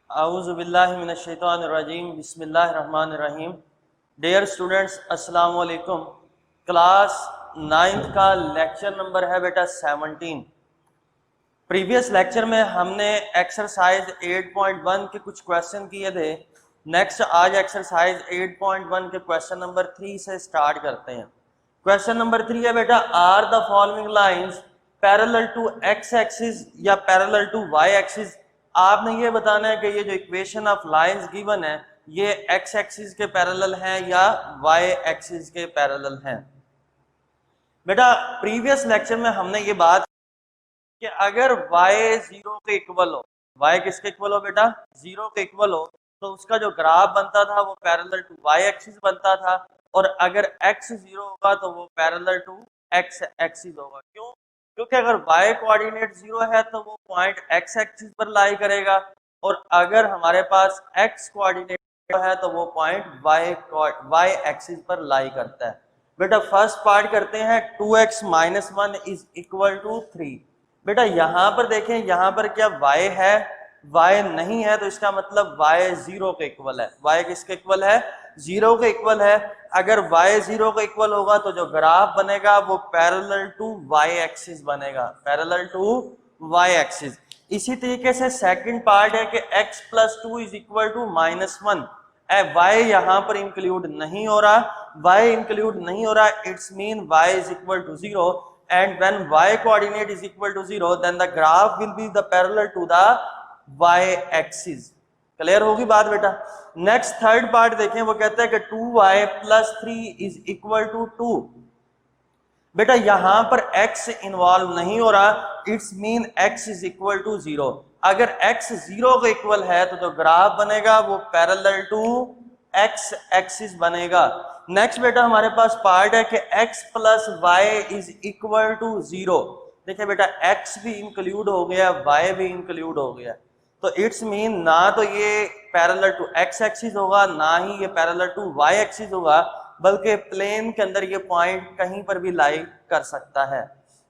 आऊज़ु बिल्लाहि मिनश शैतानिर रजीम बिस्मिल्लाहिर रहमानिर रहीम। Dear students, अस्सलाम वालेकुम। क्लास 9th का लेक्चर नंबर है बेटा 17। प्रीवियस लेक्चर में हमने एक्सरसाइज 8.1 के कुछ क्वेश्चन किए थे। नेक्स्ट आज एक्सरसाइज 8.1 के क्वेश्चन नंबर 3 से स्टार्ट करते हैं। क्वेश्चन नंबर 3 है बेटा, are the following lines parallel to x axis या पैरेलल टू वाई एक्सिस। आपने ये बताना है कि ये जो इक्वेशन ऑफ लाइंस गिवन है ये एक्स एक्सिस के पैरेलल हैं या वाई एक्सिस के पैरेलल हैं। बेटा प्रीवियस लेक्चर में हमने ये बात कि अगर y 0 के इक्वल हो, y किसके इक्वल हो बेटा, 0 के इक्वल हो, तो उसका जो ग्राफ बनता था वो पैरेलल टू y एक्सिस बनता था, और अगर x 0 होगा तो वो पैरेलल टू x एक्सिस होगा। क्यों? क्योंकि अगर y कोऑर्डिनेट 0 है तो वो पॉइंट x एक्सिस पर लाई करेगा, और अगर हमारे पास x कोऑर्डिनेट है तो वो पॉइंट y एक्सिस पर लाई करता है। बेटा फर्स्ट पार्ट करते हैं, 2x - 1 इज इक्वल टू 3। बेटा यहां पर देखें, यहां पर क्या y है? y नहीं है, तो इसका मतलब y 0 के इक्वल है। y किसके इक्वल है? 0 के इक्वल है। अगर y 0 के इक्वल होगा तो जो ग्राफ बनेगा वो पैरेलल टू y एक्सिस बनेगा, पैरेलल टू y एक्सिस। इसी तरीके से सेकंड पार्ट है कि x + 2 is equal to -1। y यहां पर इंक्लूड नहीं हो रहा, y इंक्लूड नहीं हो रहा, it's mean y is equal to 0, and when y coordinate is equal to 0 then the graph will be the parallel to the y axis। Clear होगी बात बेटा। नेक्स्ट थर्ड पार्ट देखें, वो कहता है कि 2y + 3 इज इक्वल टू 2। बेटा यहां पर x इन्वॉल्व नहीं हो रहा, it's mean x is equal to 0। अगर x 0 के इक्वल है तो जो ग्राफ बनेगा वो पैरेलल टू x एक्सिस बनेगा। नेक्स्ट बेटा हमारे पास पार्ट है कि x + y is equal to 0। देखिए बेटा x भी इंक्लूड हो गया, y भी इंक्लूड हो गया, तो इट्स मीन ना तो ये पैरेलल टू x एक्सिस होगा, ना ही ये पैरेलल टू y एक्सिस होगा, बल्कि प्लेन के अंदर ये पॉइंट कहीं पर भी लाई कर सकता है।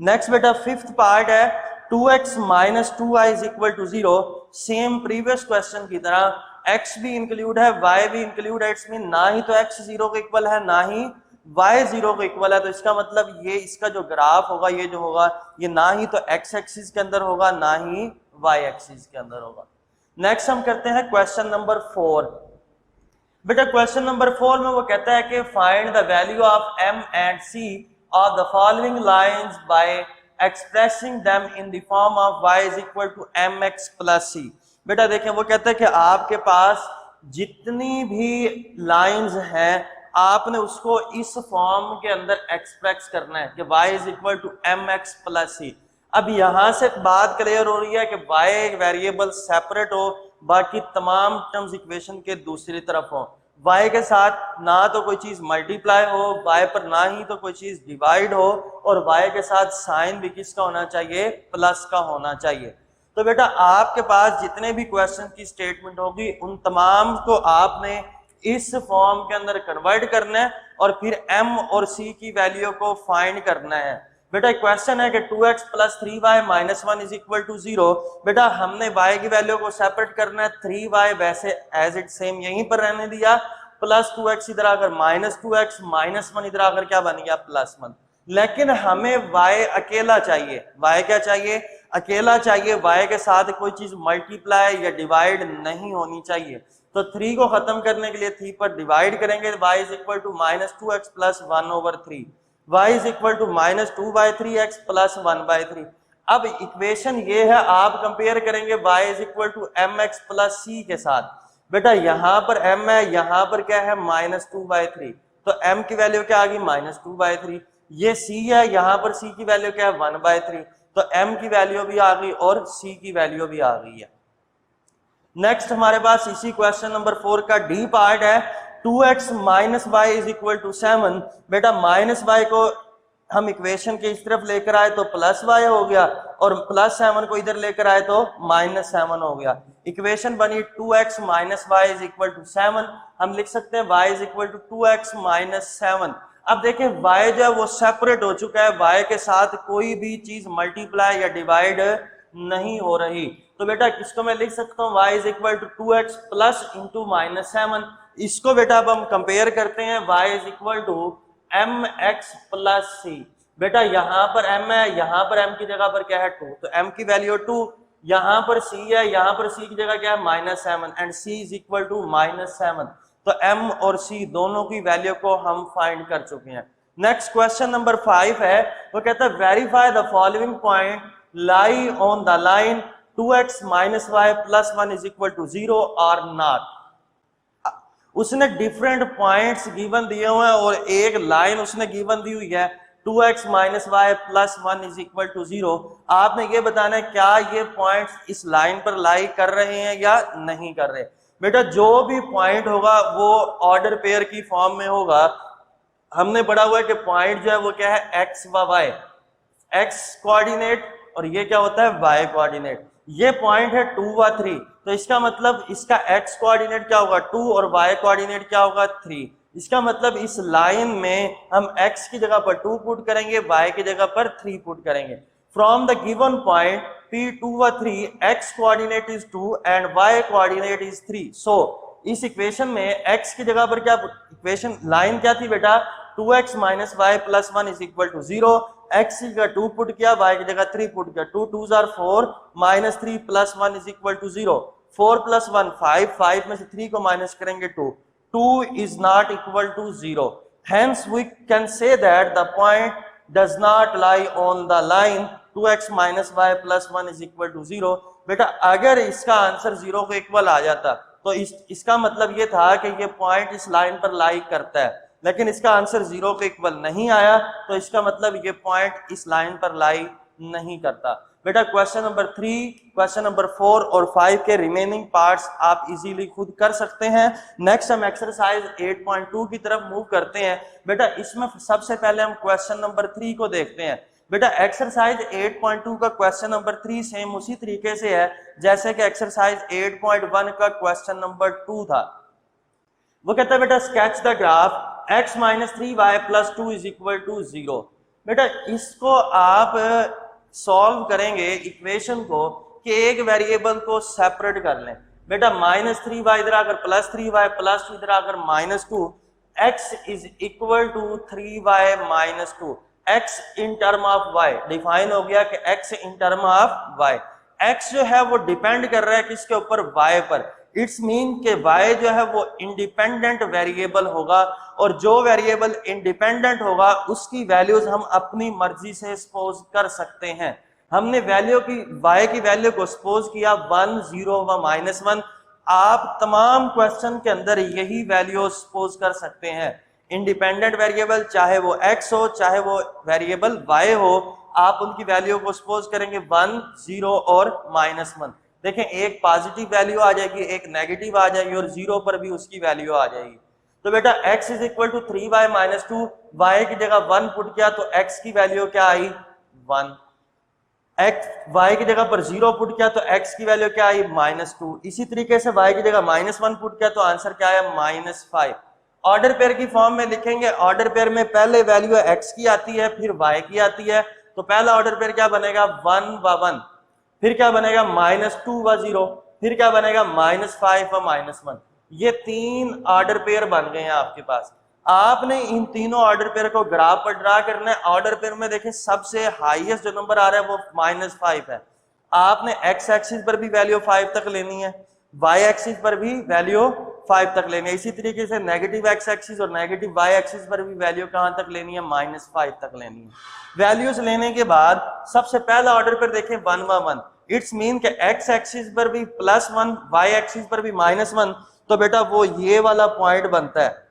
नेक्स्ट बेटा फिफ्थ पार्ट है, 2x - 2y is equal to 0। Same previous question की तरह x भी इंक्लूड है, y भी इंक्लूड है, इट्स मीन ना ही तो x 0 के इक्वल है, ना ही y 0 के इक्वल है, तो इसका मतलब ये इसका जो ग्राफ होगा, ये जो होगा, ये ना ही तो x एक्सिस के अंदर होगा, ना ही y एक्सिस के अंदर होगा। नेक्स्ट हम करते हैं क्वेश्चन नंबर 4। बेटा क्वेश्चन नंबर 4 में वो कहता है कि find the value of m and c of the following lines by expressing them in the form of y is equal to mx + c। बेटा देखें, वो कहता है कि आपके पास जितनी भी लाइंस हैं आपने उसको इस फॉर्म के अंदर एक्सप्रेस करना है कि y is equal to mx + c। अब यहां से बात क्लियर हो रही है कि y एक वेरिएबल सेपरेट हो, बाकी तमाम टर्म्स इक्वेशन के दूसरी तरफ हो। y के साथ ना तो कोई चीज मल्टीप्लाई हो, y पर ना ही तो कोई चीज डिवाइड हो, और y के साथ साइन भी किसका होना चाहिए? प्लस का होना चाहिए। तो बेटा आपके पास जितने भी क्वेश्चन की स्टेटमेंट होगी उन तमाम को आपने इस फॉर्म के अंदर कन्वर्ट करना है, और फिर m और c की वैल्यू को फाइंड करना है। बेटा क्वेश्चन है कि 2x + 3y - 1 is equal to 0। बेटा हमने y की वैल्यू को सेपरेट करना है, 3y वैसे एज इट सेम यहीं पर रहने दिया, +2x इधर आकर -2x, -1 इधर आकर क्या बन गया? +1। लेकिन हमें y अकेला चाहिए। y क्या चाहिए? अकेला चाहिए। y के साथ कोई चीज मल्टीप्लाई या डिवाइड नहीं होनी चाहिए। तो 3 को खत्म करने के लिए 3 पर डिवाइड करेंगे, y is equal to -2x + 1/3, y is equal to -2/3x + 1/3। अब इक्वेशन ये है, आप कंपेयर करेंगे y is equal to mx + c के साथ। बेटा यहां पर m है, यहां पर क्या है? -2/3, तो m की वैल्यू क्या आ गई? -2/3। ये c है, यहां पर c की वैल्यू क्या है? 1/3, तो m की वैल्यू भी आ गई और c की वैल्यू भी आ गई है। नेक्स्ट हमारे पास इसी क्वेश्चन नंबर 4 का डी पार्ट है, 2x - y is equal to 7। बेटा -y को हम इक्वेशन के इस तरफ लेकर आए तो +y हो गया, और +7 को इधर लेकर आए तो -7 हो गया। इक्वेशन बनी 2x - y is equal to 7। हम लिख सकते हैं y is equal to 2x - 7। अब देखें y जो है वो सेपरेट हो चुका है, y के साथ कोई भी चीज मल्टीप्लाई या डिवाइड नहीं हो रही। तो बेटा किसको मैं लिख सकता हूँ, y is equal to 2x plus into -7। इसको बेटा अब हम कंपेयर करते हैं, y is equal to mx plus c। बेटा यहाँ पर m है, यहाँ पर m की जगह पर क्या है 2, तो m की वैल्यू 2, यहाँ पर c है, यहाँ पर c की जगह क्या है -7 and c is equal to -7। तो m और c दोनों की वैल्यू को हम फाइंड कर चुके हैं। नेक्स्ट क्वेश्चन नंबर 5 है, वो कहता है verify the following point lie on the line 2x minus y plus 1 is equal to 0 or not. उसने डिफरेंट पॉइंट्स गिवन दिए हुए हैं और एक लाइन उसने गिवन दी हुई है 2x minus y plus 1 is equal to 0। आपने ये बताना है क्या ये पॉइंट्स इस लाइन पर लाई कर रहे हैं या नहीं कर रहे। बेटा जो भी पॉइंट होगा वो ऑर्डर पेयर की फॉर्म में होगा। हमने पढ़ा हुआ है कि पॉइंट जो है वो क्या है x व y, x कोऑर्डिनेट और ये क्या होता है y कोऑर्डिनेट। ये पॉइंट है 2 व 3, तो इसका मतलब इसका x कोऑर्डिनेट क्या होगा 2 और y कोऑर्डिनेट क्या होगा 3। इसका मतलब इस लाइन में हम x की जगह पर 2 पुट करेंगे, y की जगह पर 3 पुट करेंगे। From the given point P2 व 3 x coordinate is 2 and y coordinate is 3। सो इस इक्वेशन में x की जगह पर क्या इक्वेशन लाइन क्या थी बेटा 2x minus y plus 1 is equal to 0। x की जगह 2 पुट किया, y की जगह 3 पुट किया, 2 2s are 4 minus 3 plus 1 is equal to 0। 4 plus 1 5, 5 में से 3 को माइनस करेंगे 2, 2 is not equal to 0. Hence we can say that the point does not lie on the line 2x minus y plus 1 is equal to 0. बेटा अगर इसका answer 0 को equal आ जाता तो इसका मतलब ये था कि ये पॉइंट इस लाइन पर लाई करता है, लेकिन इसका आंसर 0 के इक्वल नहीं आया तो इसका मतलब ये पॉइंट इस लाइन पर लाई नहीं करता। बेटा क्वेश्चन नंबर 3, क्वेश्चन नंबर 4 और 5 के रिमेनिंग पार्ट्स आप इजीली खुद कर सकते हैं। नेक्स्ट हम एक्सरसाइज 8.2 की तरफ मूव करते हैं। बेटा इसमें सबसे पहले हम क्वेश्चन नंबर 3 को देखते हैं। बेटा एक्सरसाइज 8.2 का क्वेश्चन नंबर 3 सेम उसी तरीके से है जैसे कि एक्सरसाइज 8.1 का क्वेश्चन नंबर 2 था। वो कहता है बेटा sketch the graph x minus 3y plus 2 is equal to 0। बेटा इसको आप सॉल्व करेंगे इक्वेशन को कि एक वेरिएबल को सेपरेट कर लें। बेटा -3y इधर आकर +3y प्लस 2 इधर आकर -2, x is equal to 3y minus 2। x in term of y define हो गया कि x in term of y। x जो है वो डिपेंड कर रहा है किसके ऊपर, y पर। इट्स मीन के y जो है वो इंडिपेंडेंट वेरिएबल होगा और जो वेरिएबल इंडिपेंडेंट होगा उसकी वैल्यूज हम अपनी मर्जी से सपोज कर सकते हैं। हमने वैल्यू की y की वैल्यू को सपोज किया 1, 0 व -1। आप तमाम क्वेश्चन के अंदर यही वैल्यू सपोज कर सकते हैं। इंडिपेंडेंट वेरिएबल चाहे वो x हो चाहे वो वेरिएबल y हो, आप उनकी वैल्यू को सपोज करेंगे 1, 0 और -1। देखें एक पॉजिटिव वैल्यू आ जाएगी, एक नेगेटिव आ जाएगी और 0 पर भी उसकी वैल्यू आ जाएगी। तो बेटा x is equal to 3y minus 2, y की जगह 1 पुट किया तो x की वैल्यू क्या आई 1। y की जगह पर 0 पुट किया तो x की वैल्यू क्या आई -2। इसी तरीके से y की जगह -1 पुट किया तो आंसर क्या आया -5। ऑर्डर पेयर की फॉर्म में लिखेंगे। ऑर्डर पेयर में पहले वैल्यू x की आती है फिर y की आती है, तो पहला ऑर्डर पेयर क्या बनेगा 1 व 1, फिर क्या बनेगा -2 व 0, फिर क्या बनेगा -5 व -1। ये 3 ऑर्डर पेयर बन गए हैं आपके पास। आपने इन तीनों ऑर्डर पेयर को ग्राफ पर ड्रा करना है। ऑर्डर पेयर में देखें सबसे हाईएस्ट जो नंबर आ रहा है वो -5 है। आपने x एक्सिस पर भी वैल्यू 5 तक लेनी है, y एक्सिस पर भी वैल्यू 5 तक लेनी है। इसी तरीके से नेगेटिव x एक्सिस और नेगेटिव y एक्सिस पर भी वैल्यू कहां तक लेनी है -5 तक लेनी है। वैल्यूज लेने के बाद सबसे पहला ऑर्डर पर देखें 1 व 1। इट्स मीन के x एक्सिस पर भी +1, y एक्सिस पर भी -1, तो बेटा वो ये वाला पॉइंट बनता है।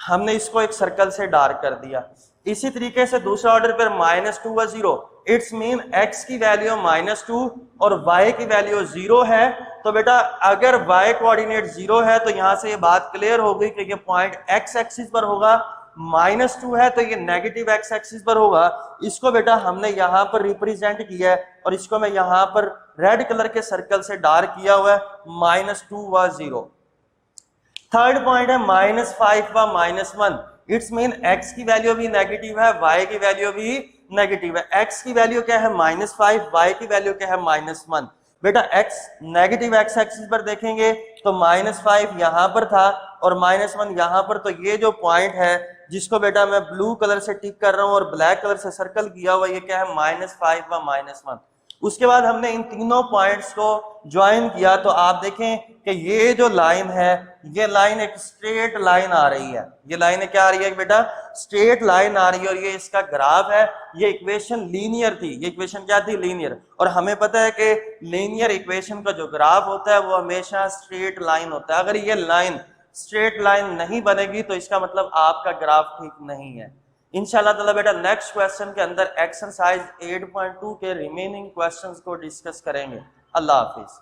हमने इसको एक सर्कल से डार्क कर दिया। इसी तरीके से दूसरा ऑर्डर पर -2 व 0। इट्स मीन x की वैल्यू -2 और y की वैल्यू 0 है। तो बेटा अगर y कोऑर्डिनेट 0 है तो यहां से ये बात क्लियर हो गई कि ये पॉइंट x एक्सिस पर होगा, -2 है तो ये नेगेटिव x एक्सिस पर होगा। इसको बेटा हमने यहाँ पर रिप्रेजेंट किया है और इसको मैं यहाँ पर रेड कलर के सर्कल से डार्क किया हुआ है -2 व 0। थर्ड पॉइंट है -5 व -1। इट्स मीन x की वैल्यू भी नेगेटिव है, y की वैल्यू भी नेगेटिव है। x की वैल्यू क्या है -5, y की वैल्यू क्या है -1। बेटा x नेगेटिव x एक्सिस पर देखेंगे तो -5 यहां पर था और -1 यहां पर, तो ये जो पॉइंट है जिसको बेटा मैं ब्लू कलर से टिक कर रहा हूं और ब्लैक कलर से सर्कल किया हुआ, ये क्या है -5 व -1। उसके बाद हमने इन तीनों पॉइंट्स को ज्वाइन किया तो आप देखें कि ये जो लाइन है, ये लाइन एक स्ट्रेट लाइन आ रही है। ये लाइन क्या आ रही है बेटा, स्ट्रेट लाइन आ रही है और ये इसका ग्राफ है। ये इक्वेशन लीनियर थी, ये इक्वेशन क्या थी, लीनियर। और हमें पता है कि लीनियर इक्वेशन का जो ग्राफ होता है वो हमेशा स्ट्रेट लाइन होता है। अगर ये लाइन स्ट्रेट लाइन नहीं बनेगी तो इसका मतलब आपका ग्राफ ठीक नहीं है। इंशाल्लाह ताला बेटा नेक्स्ट क्वेश्चन के अंदर एक्सरसाइज 8.2 के रिमेनिंग क्वेश्चंस को डिस्कस करेंगे। अल्लाह हाफिज।